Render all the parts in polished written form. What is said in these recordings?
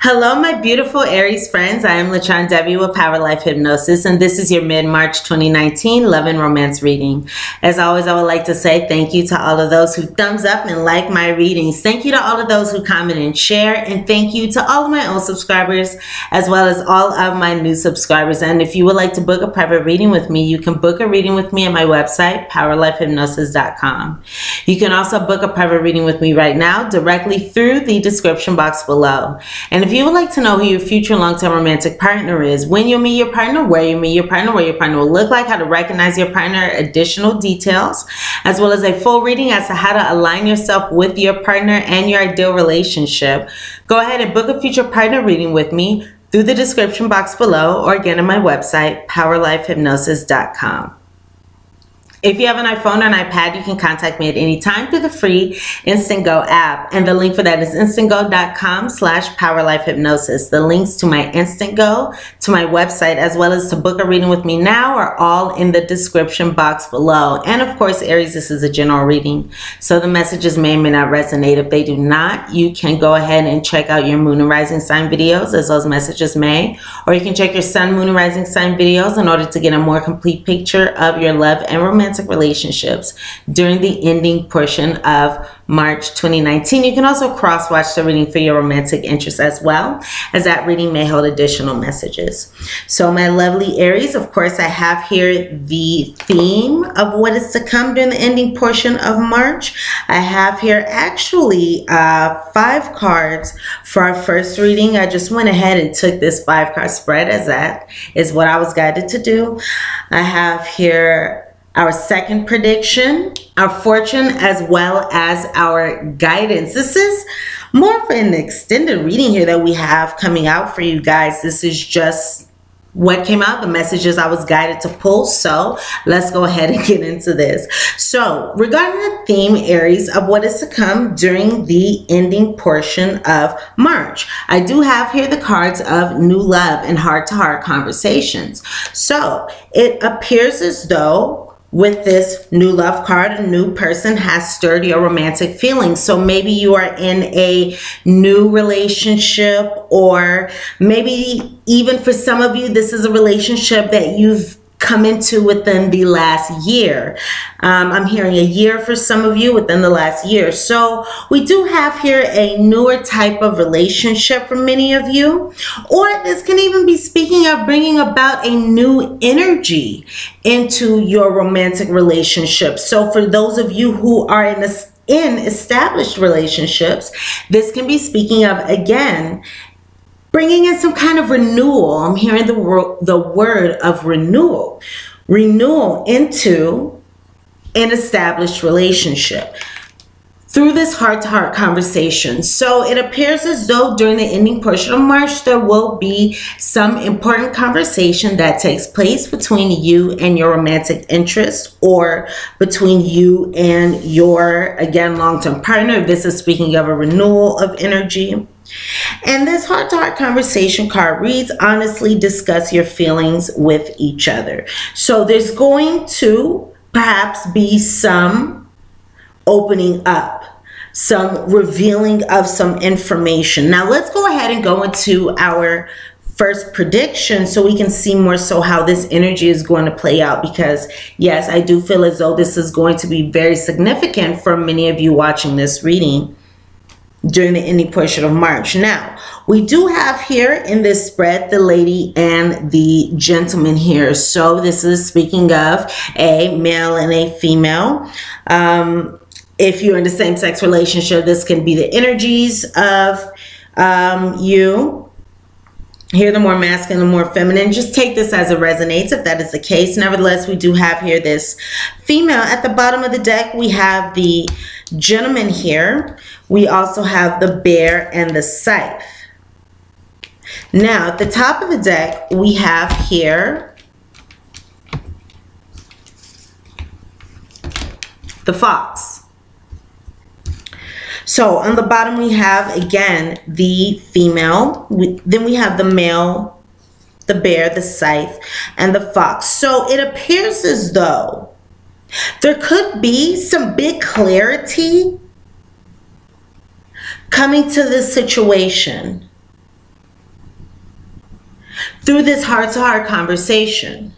Hello, my beautiful Aries friends. I am LaChon Debbie with Power Life Hypnosis, and this is your mid-March 2019 Love and Romance reading. As always, I would like to say thank you to all of those who thumbs up and like my readings. Thank you to all of those who comment and share, and thank you to all of my old subscribers, as well as all of my new subscribers. And if you would like to book a private reading with me, you can book a reading with me at my website, powerlifehypnosis.com. You can also book a private reading with me right now directly through the description box below. And if you would like to know who your future long-term romantic partner is, when you'll meet your partner, where you meet your partner, what your partner will look like, how to recognize your partner, additional details, as well as a full reading as to how to align yourself with your partner and your ideal relationship, go ahead and book a future partner reading with me through the description box below, or again on my website, powerlifehypnosis.com. If you have an iPhone or an iPad, you can contact me at any time through the free Instant Go app. And the link for that is instantgo.com/powerlifehypnosis. The links to my Instant Go, to my website, as well as to book a reading with me now are all in the description box below. And of course, Aries, this is a general reading, so the messages may or may not resonate. If they do not, you can go ahead and check out your moon and rising sign videos, as those messages may. Or you can check your sun, moon, and rising sign videos in order to get a more complete picture of your love and romantic relationships during the ending portion of March 2019. You can also cross-watch the reading for your romantic interests as well, as that reading may hold additional messages. So my lovely Aries, of course, I have here the theme of what is to come during the ending portion of March. I have here actually 5 cards for our first reading. I just went ahead and took this 5-card spread, as that is what I was guided to do. I have here our second prediction, our fortune, as well as our guidance. This is more of an extended reading here that we have coming out for you guys. This is just what came out, the messages I was guided to pull. So let's go ahead and get into this. So regarding the theme, Aries, of what is to come during the ending portion of March, I do have here the cards of new love and heart-to-heart conversations. So it appears as though with this new love card, a new person has stirred your romantic feelings. So maybe you are in a new relationship, or maybe even for some of you, this is a relationship that you've come into within the last year. I'm hearing a year for some of you, within the last year. So we do have here a newer type of relationship for many of you, or this can even be speaking of bringing about a new energy into your romantic relationship. So for those of you who are in established relationships, this can be speaking of, again, bringing in some kind of renewal. I'm hearing the word of renewal. Renewal into an established relationship through this heart-to-heart conversation. So it appears as though during the ending portion of March, there will be some important conversation that takes place between you and your romantic interest, or between you and your, again, long-term partner. This is speaking of a renewal of energy. And this heart-to-heart conversation card reads, honestly discuss your feelings with each other. So there's going to perhaps be some opening up, some revealing of some information. Now let's go ahead and go into our first prediction so we can see more so how this energy is going to play out, because yes, I do feel as though this is going to be very significant for many of you watching this reading during the ending portion of March. Now, we do have here in this spread the lady and the gentleman here. So this is speaking of a male and a female. If you're in the same-sex relationship, this can be the energies of you. Here, the more masculine, the more feminine. Just take this as it resonates if that is the case. Nevertheless, we do have here this female. At the bottom of the deck, we have the gentleman here. We also have the bear and the scythe. Now, at the top of the deck, we have here the fox. So on the bottom, we have, again, the female. Then we have the male, the bear, the scythe, and the fox. So it appears as though there could be some big clarity coming to this situation. through this heart-to-heart conversation.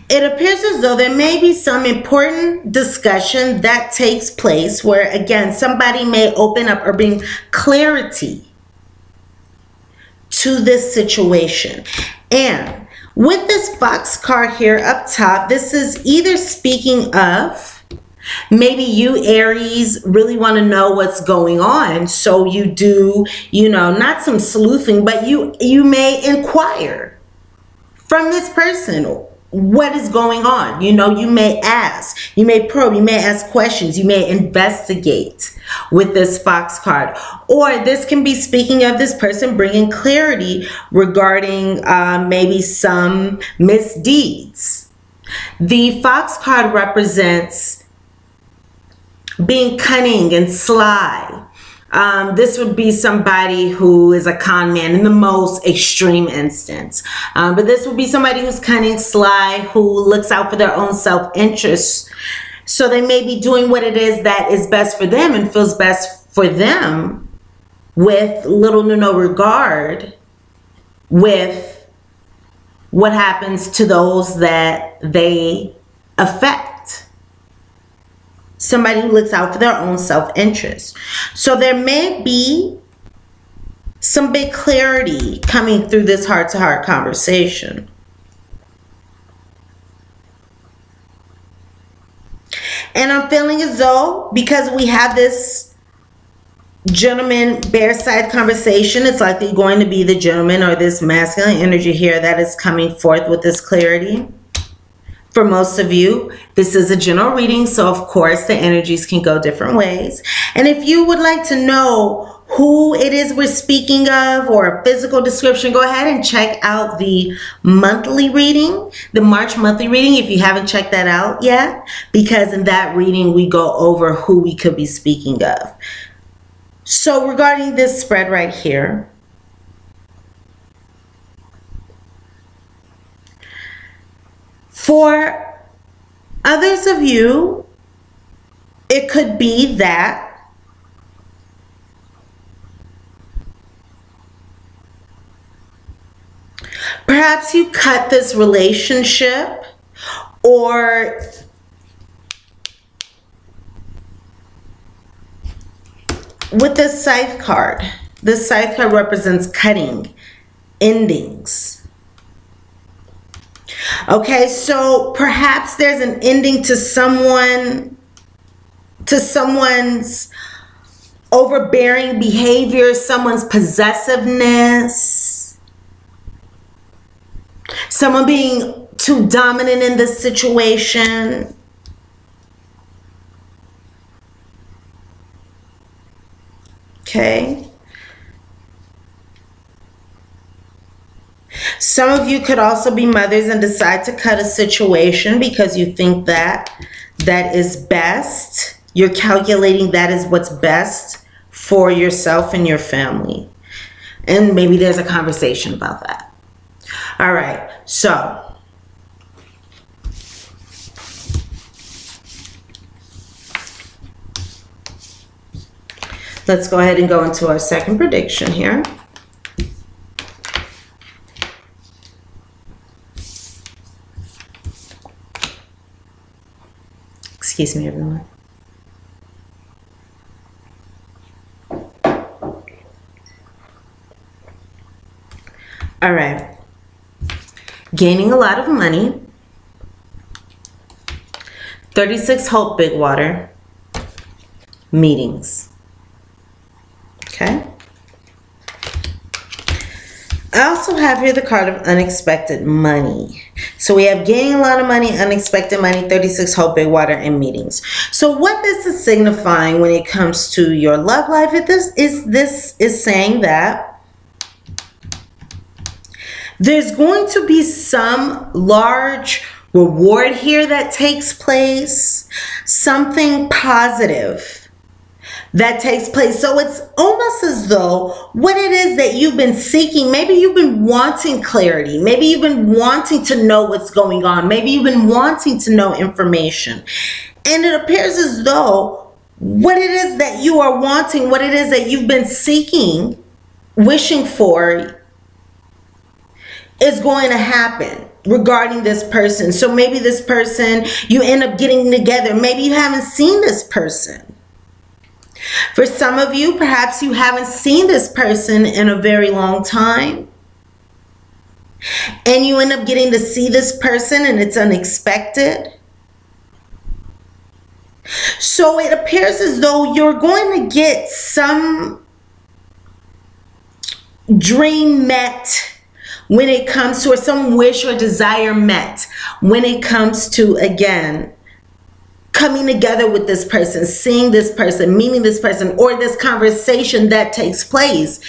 It appears as though there may be some important discussion that takes place where, again, somebody may open up or bring clarity to this situation. And with this Fox card here up top, this is either speaking of maybe you, Aries, really want to know what's going on. So you do, you know, not some sleuthing, but you may inquire from this person what is going on. You know, you may ask, you may probe, you may ask questions, you may investigate with this Fox card. Or this can be speaking of this person bringing clarity regarding maybe some misdeeds. The Fox card represents being cunning and sly. This would be somebody who is a con man in the most extreme instance. But this would be somebody who's cunning, sly, who looks out for their own self-interest. So they may be doing what it is that is best for them and feels best for them with little to no regard with what happens to those that they affect. Somebody who looks out for their own self-interest. So there may be some big clarity coming through this heart-to-heart conversation. And I'm feeling as though, because we have this gentleman bear side conversation, it's likely going to be the gentleman or this masculine energy here that is coming forth with this clarity. For most of you, this is a general reading, so of course the energies can go different ways. And if you would like to know who it is we're speaking of or a physical description, go ahead and check out the monthly reading, the March monthly reading, if you haven't checked that out yet, because in that reading we go over who we could be speaking of. So regarding this spread right here, for others of you, it could be that perhaps you cut this relationship, or with this Scythe card represents cutting, endings. Okay, so perhaps there's an ending to someone's overbearing behavior, someone's possessiveness, someone being too dominant in this situation. Okay. Some of you could also be mothers and decide to cut a situation because you think that is best. You're calculating that is what's best for yourself and your family. And maybe there's a conversation about that. All right, so let's go ahead and go into our second prediction here. Excuse me, everyone. All right. Gaining a lot of money. 36 Hope Big Water. Meetings. Okay. I also have here the card of unexpected money. So we have gaining a lot of money, unexpected money, 36 Hope, Big Water, and meetings. So what this is signifying when it comes to your love life, this is saying that there's going to be some large reward here that takes place, something positive that takes place. So it's almost as though what it is that you've been seeking, maybe you've been wanting clarity, maybe you've been wanting to know what's going on, maybe you've been wanting to know information, and it appears as though what it is that you are wanting, what it is that you've been seeking, wishing for, is going to happen regarding this person. So maybe this person, you end up getting together. Maybe you haven't seen this person. For some of you, perhaps you haven't seen this person in a very long time. And you end up getting to see this person and it's unexpected. So it appears as though you're going to get some dream met when it comes to, or some wish or desire met when it comes to, again, coming together with this person, seeing this person, meeting this person, or this conversation that takes place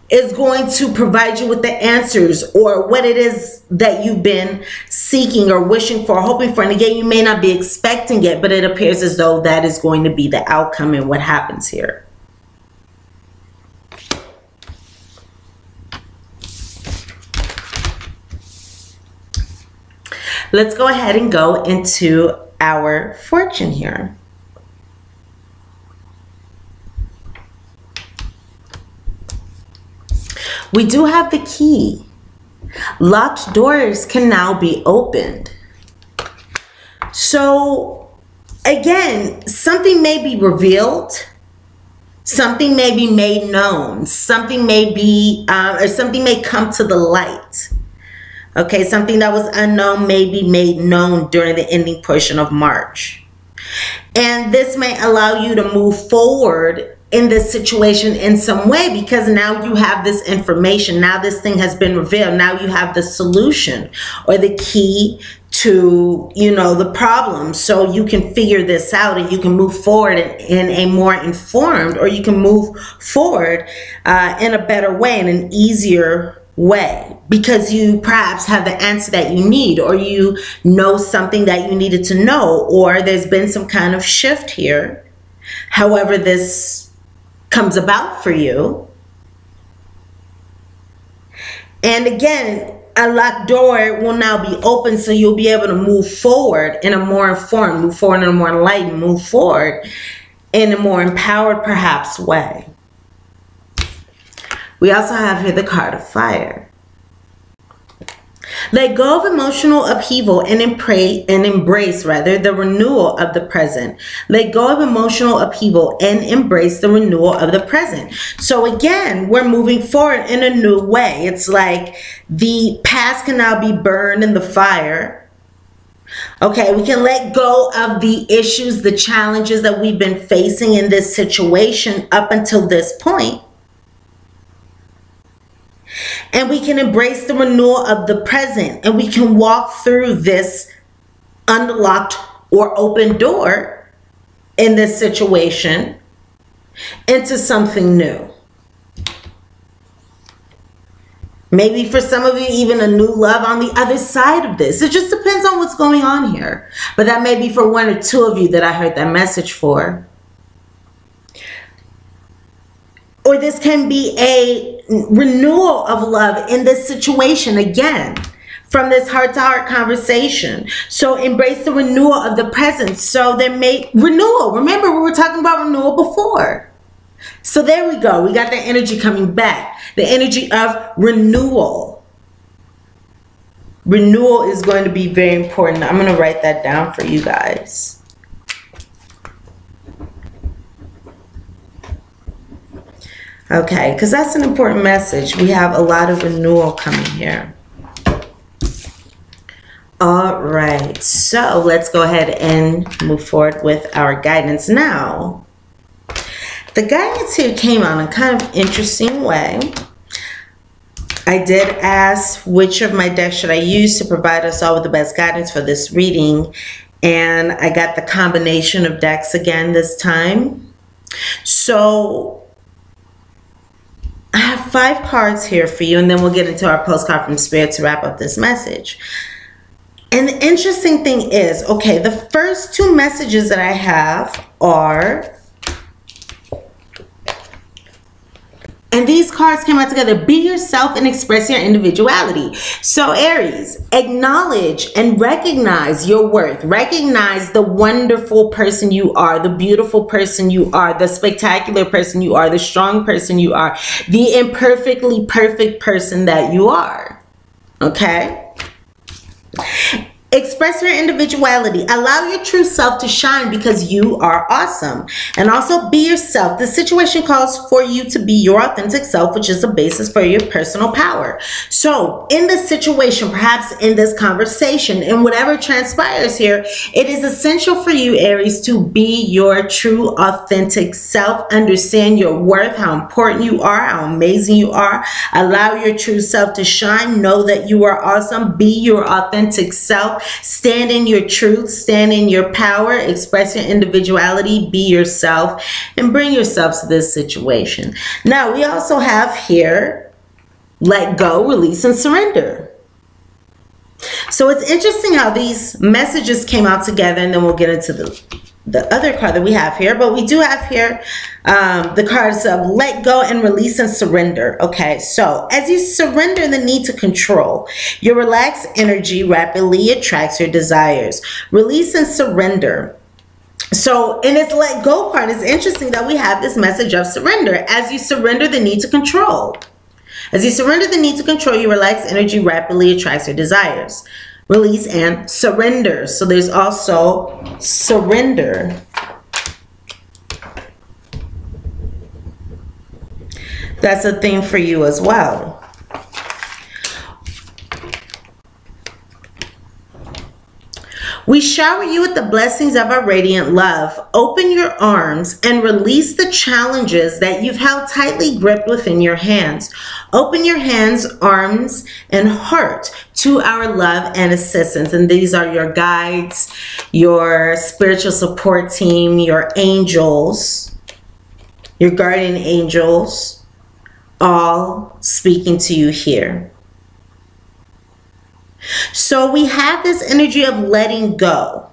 is going to provide you with the answers or what it is that you've been seeking or wishing for, hoping for. And again, you may not be expecting it, but it appears as though that is going to be the outcome and what happens here. Let's go ahead and go into our fortune here. We do have the key. Locked doors can now be opened. So again, something may be revealed. Something may be made known. Something may be, or something may come to the light. Okay, something that was unknown may be made known during the ending portion of March. And this may allow you to move forward in this situation in some way, because now you have this information. Now this thing has been revealed. Now you have the solution or the key to, you know, the problem. So you can figure this out and you can move forward in a more informed, or you can move forward in a better way, in an easier way, because you perhaps have the answer that you need, or you know something that you needed to know, or there's been some kind of shift here. However this comes about for you. And again, a locked door will now be open, so you'll be able to move forward in a more informed, move forward in a more enlightened, move forward in a more empowered perhaps way. We also have here the card of fire. Let go of emotional upheaval and embrace the renewal of the present. Let go of emotional upheaval and embrace the renewal of the present. So again, we're moving forward in a new way. It's like the past can now be burned in the fire. Okay, we can let go of the issues, the challenges that we've been facing in this situation up until this point. And we can embrace the renewal of the present, and we can walk through this unlocked or open door in this situation into something new. Maybe for some of you, even a new love on the other side of this. It just depends on what's going on here. But that may be for one or two of you that I heard that message for. Or this can be a renewal of love in this situation again, from this heart-to-heart conversation. So embrace the renewal of the present. So there may renewal. Remember, we were talking about renewal before. So there we go. We got the energy coming back. The energy of renewal. Renewal is going to be very important. I'm going to write that down for you guys. Okay, because that's an important message. We have a lot of renewal coming here. All right, so let's go ahead and move forward with our guidance now. The guidance here came out in a kind of interesting way. I did ask which of my decks should I use to provide us all with the best guidance for this reading, and I got the combination of decks again this time. So I have 5 cards here for you, and then we'll get into our postcard from Spirit to wrap up this message. And the interesting thing is, okay, the first 2 messages that I have are, and these cards came out together, be yourself and express your individuality. So Aries, acknowledge and recognize your worth. Recognize the wonderful person you are, the beautiful person you are, the spectacular person you are, the strong person you are, the imperfectly perfect person that you are. Okay? Express your individuality. Allow your true self to shine because you are awesome. And also be yourself. The situation calls for you to be your authentic self, which is the basis for your personal power. So in this situation, perhaps in this conversation, in whatever transpires here, it is essential for you, Aries, to be your true authentic self. Understand your worth, how important you are, how amazing you are. Allow your true self to shine. Know that you are awesome. Be your authentic self. Stand in your truth, stand in your power, express your individuality, be yourself, and bring yourself to this situation. Now, we also have here, let go, release, and surrender. So it's interesting how these messages came out together, and then we'll get into the other card that we have here. But we do have here the cards of let go and release and surrender. Okay, so as you surrender the need to control, your relaxed energy rapidly attracts your desires. Release and surrender. So in this let go part, it's interesting that we have this message of surrender. As you surrender the need to control. As you surrender the need to control, your relaxed energy rapidly attracts your desires. Release and surrender. So there's also surrender. That's a thing for you as well. We shower you with the blessings of our radiant love. Open your arms and release the challenges that you've held tightly gripped within your hands. Open your hands, arms, and heart to our love and assistance. And these are your guides, your spiritual support team, your angels, your guardian angels, all speaking to you here. So we have this energy of letting go.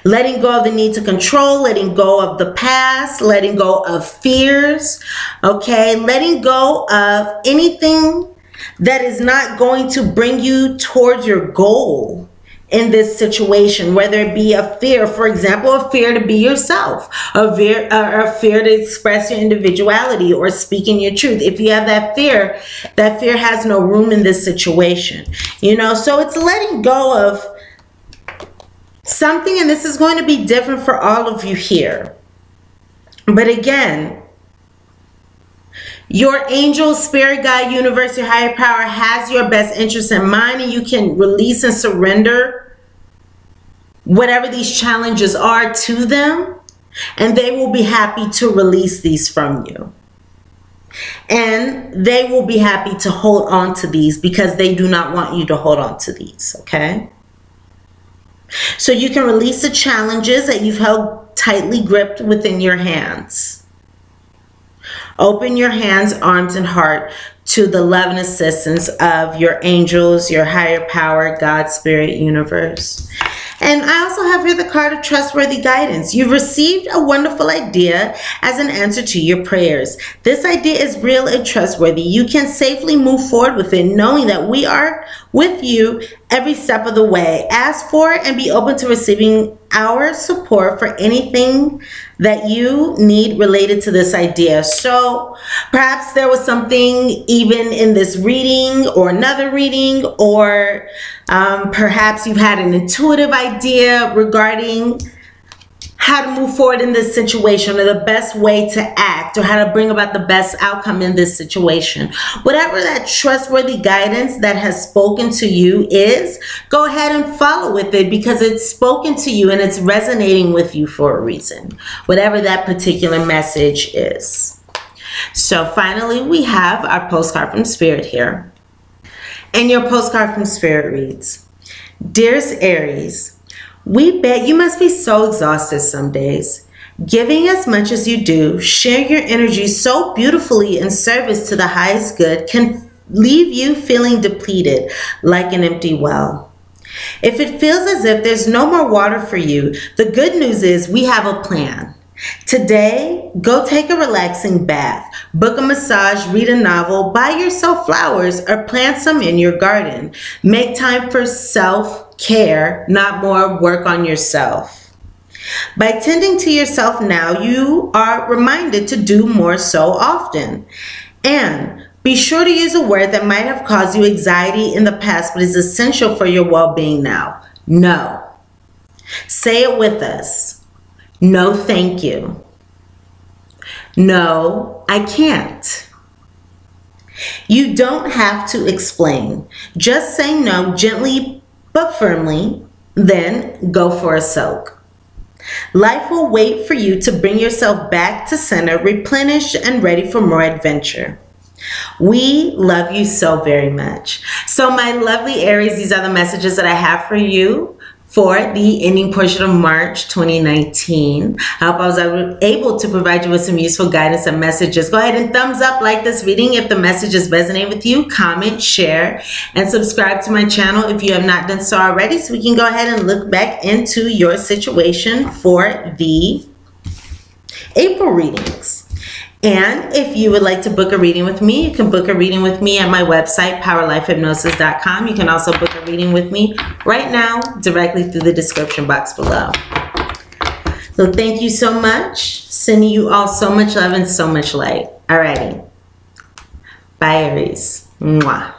Letting go of the need to control, letting go of the past, letting go of fears, okay? Letting go of anything that is not going to bring you towards your goal in this situation, whether it be a fear, for example, a fear to be yourself, a fear to express your individuality or speaking your truth. If you have that fear has no room in this situation, you know. So it's letting go of something, and this is going to be different for all of you here. But again, your angel, spirit guide, universe, your higher power has your best interest in mind, and you can release and surrender whatever these challenges are to them, and they will be happy to release these from you. And they will be happy to hold on to these because they do not want you to hold on to these, okay? So you can release the challenges that you've held tightly gripped within your hands. Open your hands, arms, and heart to the love and assistance of your angels, your higher power, God, spirit, universe. And I also have here the card of trustworthy guidance. You've received a wonderful idea as an answer to your prayers. This idea is real and trustworthy. You can safely move forward with it, knowing that we are with you every step of the way. Ask for and be open to receiving our support for anything that you need related to this idea. So perhaps there was something even in this reading or another reading, or perhaps you've had an intuitive idea regarding how to move forward in this situation, or the best way to act, or how to bring about the best outcome in this situation. Whatever that trustworthy guidance that has spoken to you is, go ahead and follow with it, because it's spoken to you and it's resonating with you for a reason, whatever that particular message is. So finally, we have our postcard from Spirit here. And your postcard from Spirit reads, Dearest Aries, we bet you must be so exhausted some days. Giving as much as you do, sharing your energy so beautifully in service to the highest good can leave you feeling depleted like an empty well. If it feels as if there's no more water for you, the good news is we have a plan. Today, go take a relaxing bath, book a massage, read a novel, buy yourself flowers, or plant some in your garden. Make time for self-care, not more work on yourself. By tending to yourself now, you are reminded to do more so often. And Be sure to use a word that might have caused you anxiety in the past but is essential for your well-being now. No. Say it with us. No, thank you. No, I can't. You don't have to explain. Just say no gently but firmly, then go for a soak. Life will wait for you to bring yourself back to center, replenished and ready for more adventure. We love you so very much. So my lovely Aries, these are the messages that I have for you for the ending portion of March 2019. I hope I was able to provide you with some useful guidance and messages. Go ahead and thumbs up, like this reading if the messages resonate with you. Comment, share, and subscribe to my channel if you have not done so already, so we can go ahead and look back into your situation for the April readings. And if you would like to book a reading with me, you can book a reading with me at my website, powerlifehypnosis.com. You can also book a reading with me right now directly through the description box below. So thank you so much. Sending you all so much love and so much light. Alrighty. Bye, Aries. Mwah.